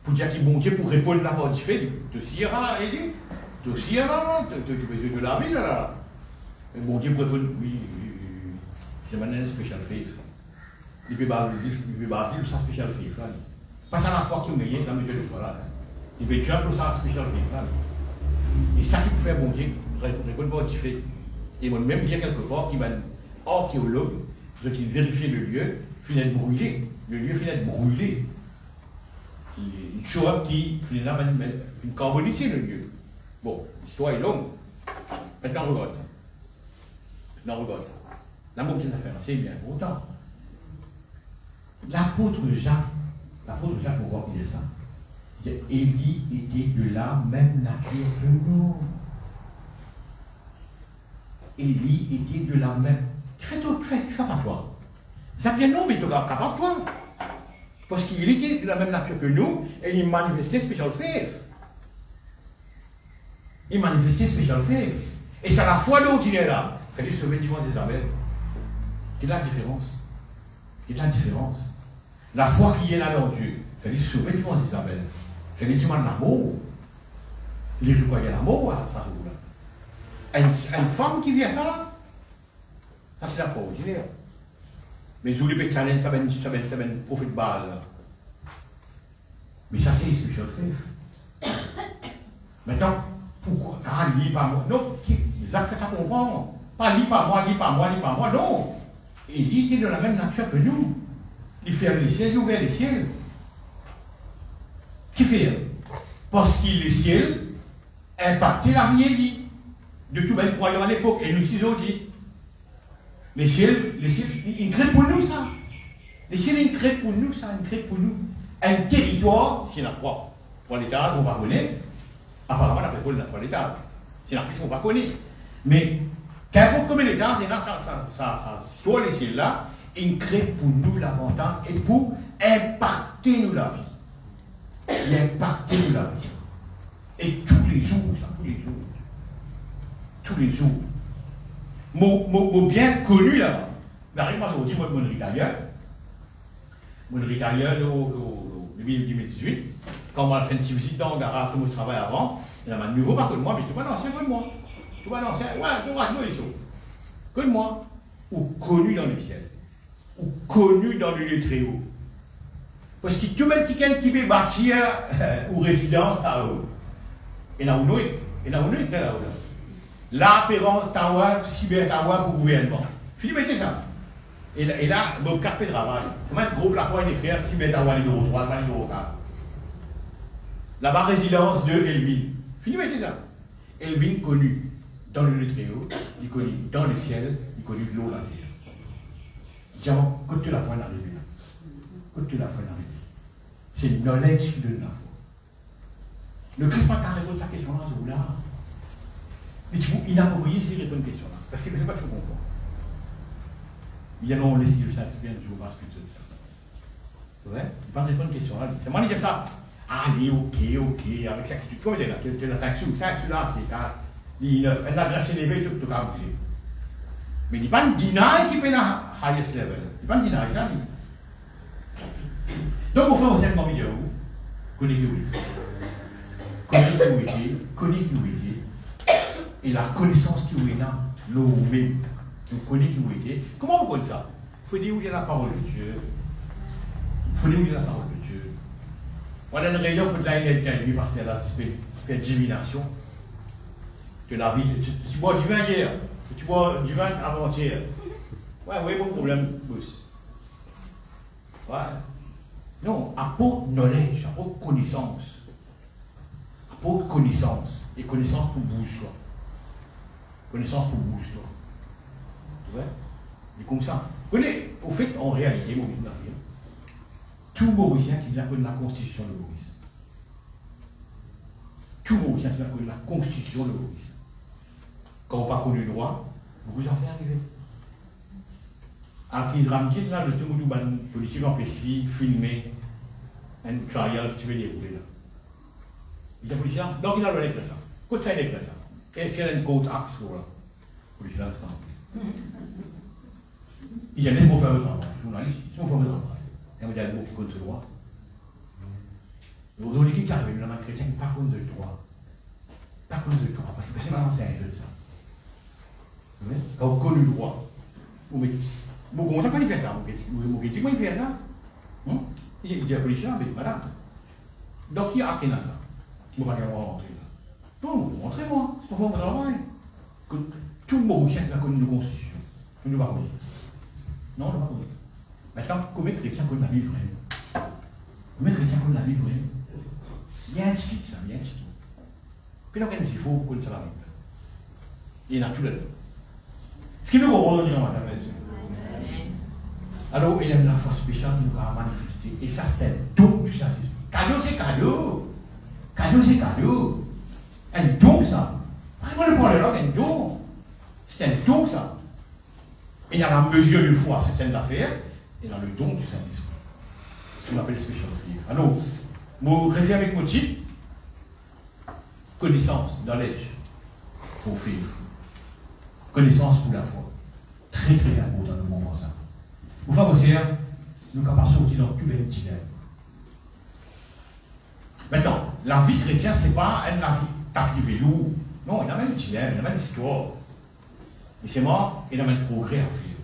Pour dire qu'il est bon Dieu pour répondre la mort du fait, de Sierra, il dit, de Sierra, de la ville là. Et bon Dieu pour répondre, oui, c'est maintenant un special faith. Il peut baser sur sa special faith là. Pas ça la foi qui nous gagne, la mesure de foi là. Il peut tuer pour sa special faith là. Et ça qui peut faire bon Dieu, répondre mort du fait. Et moi-même, il y a quelque part, il m'a archéologue, qui vérifie le lieu, finit de brûler. Le lieu finit de brûler. Une chose qui finit là, une carbonisée le lieu. Bon, l'histoire est longue. Maintenant, on regarde ça. Maintenant, on regarde ça. La mauvaise affaire, c'est bien. Autant. L'apôtre Jacques, pourquoi il dit ça? Élie était de la même nature que nous. Élie était de la même. Fais pas toi. Ça vient non, mais tu n'as pas toi. Parce qu'il était de la même nature que nous et il manifestait special faith. Il manifestait special faith. Et c'est la foi dont il est là. Il fallait sauver dimanche Isabelle. Quelle est la différence? Quelle est la différence? La foi qui est là dans Dieu. Il fallait sauver dimanche Isabelle. Il fallait demander l'amour. Il reconnaît l'amour à ça. Une femme qui vit à ça, ça c'est la foi ordinaire. Mais je voulais pas challenge, ça va être prophète Baal. Mais ça c'est special faith. Maintenant, pourquoi? Ah, lis pas moi. Non, Isaac fait à comprendre. Pas lis pas moi, non. Élie est de la même nature que nous. Il ferme les ciels, il ouvre les ciels. Qui fait? Parce qu'il est ciel, impacter la vie de tous les croyants à l'époque. Et nous aussi, dit, les ciels, ils créent pour nous ça. Les ciels, ils créent pour nous ça, ils créent pour nous. Un territoire, s'il y en a trois l'étage, on va connaître. Apparemment, la pétrole n'a pas l'étage. S'il y en a plus, on va connaître. Mais, qu'importe combien d'étages, il y en a ça, sur les ciels là, ils créent pour nous l'avantage et pour impacter nous la vie. Et impacter nous la vie. Et tous les jours, ça, tous les jours. Mon bien connu là, moi, je vous dis, moi, mon ritailleur, au 2018, quand on a fait une petite visite dans le garage, où je travaille avant, il y a un nouveau, pas que de moi, mais tu vois l'ancien, que de moi. Tu vois l'ancien, ouais, tu vois, que de moi. Ou connu dans le ciel, ou connu dans le lieu très haut. Parce que tout le monde qui veut bâtir ou résidence à haut. Et là où nous, très là-haut. L'apparence Tawa, cyber Tawa pour le gouvernement. Philippe était ça. Et là, mon cap de travail. C'est même le groupe là quoi il écrit cyber Tawa numéro 3, pas numéro 4. Là-bas, résidence de Elvin. Philippe était ça. Elvin connu dans le lieu très haut, il connu dans le ciel, il connu de l'eau la terre. Diamant, côté la foi d'arriver là. Côté la foi d'arriver. C'est le knowledge qui donne la foi. Le Christ n'a pas répondu à cette question-là, ce là. Mais il n'a pas oublié s'il répond à cette question-là. Parce que je ne sais pas si vous comprenez. Il y a non, les signes de Saint-Esprit, je vous passe plus de ça. C'est vrai? Il n'a pas répondre à cette question-là. C'est moi qui aime ça. Allez, ok, avec ça, tu connais là, tu as 5 sous, 5 sous là, c'est 4, 9, elle a bien s'élevé, tout le cas. Mais il n'y a pas de deny qui peut être à highest level. Il n'y a pas de deny, ça. Donc, on fait aussi un vidéo, connaître qui est, et la connaissance qui est là, l'eau même, qui connaît qui est. Comment on connaît ça? Il faut dire où il y a la parole de Dieu. On a une réunion pour quelqu'un, lui, parce qu'il y a l'aspect de divination. Que la vie, tu bois du vin hier, tu bois du vin avant-hier. Ouais, oui, bon problème, boss. Ouais. Non, apporte knowledge, apporte connaissance. Apporte connaissance. Et connaissance pour bouge-toi. Connaissance pour bouge-toi. Tu vois? Et comme ça. Connais, au fait, en réalité, Maurice n'a rien. Tout Mauricien qui vient connaître la constitution de Maurice. Tout Mauricien qui vient connaître la constitution de Maurice. Quand on n'a pas connu le droit, vous en faites arriver. Après Ramkit, là, le temps où les politiques ont fait filmer un trial qui se dérouler là. Il y a des politiciens, donc il a le ça. Quand ça, il a ça. Et c'est une côte axe pour là. Politiciens, ça. Il y a des mots faire le travail. Journalistes, ils sont faire le travail. Et on dit à des mots qui comptent le droit. Vous avez dit qu'il arrive, le chrétien, pas contre le droit. Pas contre le droit, parce que c'est vraiment c'est un jeu de ça. Quand vous connaissez le droit, vous mettez. Bon, comment ça, quand il fait ça? Vous dites, comment il fait ça? Il dit à la police, mais voilà. Donc, il y a à ça. Je ne vais pas rentrer là. Non, rentrez-moi, c'est pour faire mon travail. Tout le monde qui a connu la Constitution. Vous ne pas connaître. Non, on ne va pas connaître. Maintenant, combien de chrétiens connaissent la Bible vraie? Combien de chrétiens connaissent la Bible vraie? Il y a un petit peu de ça, il y a un petit peu. Puis là, il faut connaître la Bible. Il y en a tout là-dedans. Ce qui veut qu'on va dire en matin, monsieur. Alors, il y a une force spéciale qui nous a manifesté. Et ça, c'est un don du Saint-Esprit. Cadeau, c'est cadeau. Cadeau, c'est cadeau. Un don, ça. Vraiment, le problème là, un don. C'est un don, ça. Et il y a la mesure de foi à certaines affaires, et dans le don du Saint-Esprit. Ce qu'on appelle le spécial. Alors, je réfère avec mon titre. Connaissance, knowledge, pour faire. Connaissance pour la foi. Très très important dans le moment ça. Vous faites aussi, nous sommes pas sortis dans tout le dilemme. Maintenant, la vie chrétienne, ce n'est pas une vie tapis lourd. Non, il y a même un dilemme, il y a même une histoire. Mais c'est mort, il y a même un progrès à faire.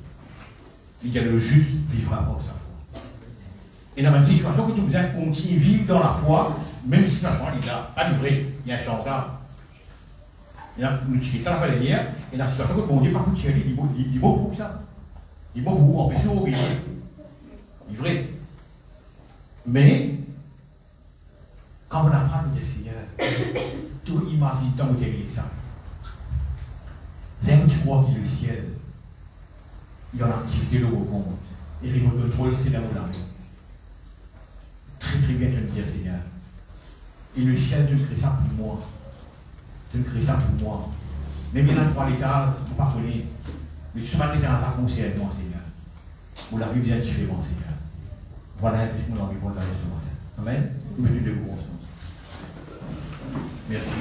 Il y a le juste vivra par sa foi. Et dans une situation que tu besoin de continuer à vivre dans la foi, même si situation il est là, pas livré, il y a un chantage. Il y a une utilité à la fin de l'hier, et dans la situation que mon Dieu, par contre, il dit beaucoup ça. Il dit beaucoup, en plus, c'est oublié. Livré. Mais, quand on apprend le Seigneur, tout imagine tant que tu ça. C'est tu crois que le ciel, il y a l'activité de recompte. Et le contrôle, c'est là où la main. Très très bien, tu me dis, Seigneur. Et le ciel, tu crées ça pour moi. Tu crées ça pour moi. Même il y a 3 étages, vous ne connaissez pas. Mais tu vas l'état à concerne moi, Seigneur. Vous l'avez bien différent, Seigneur. Voilà un peu ce que nous avons répondu à ce matin. Amen. Merci.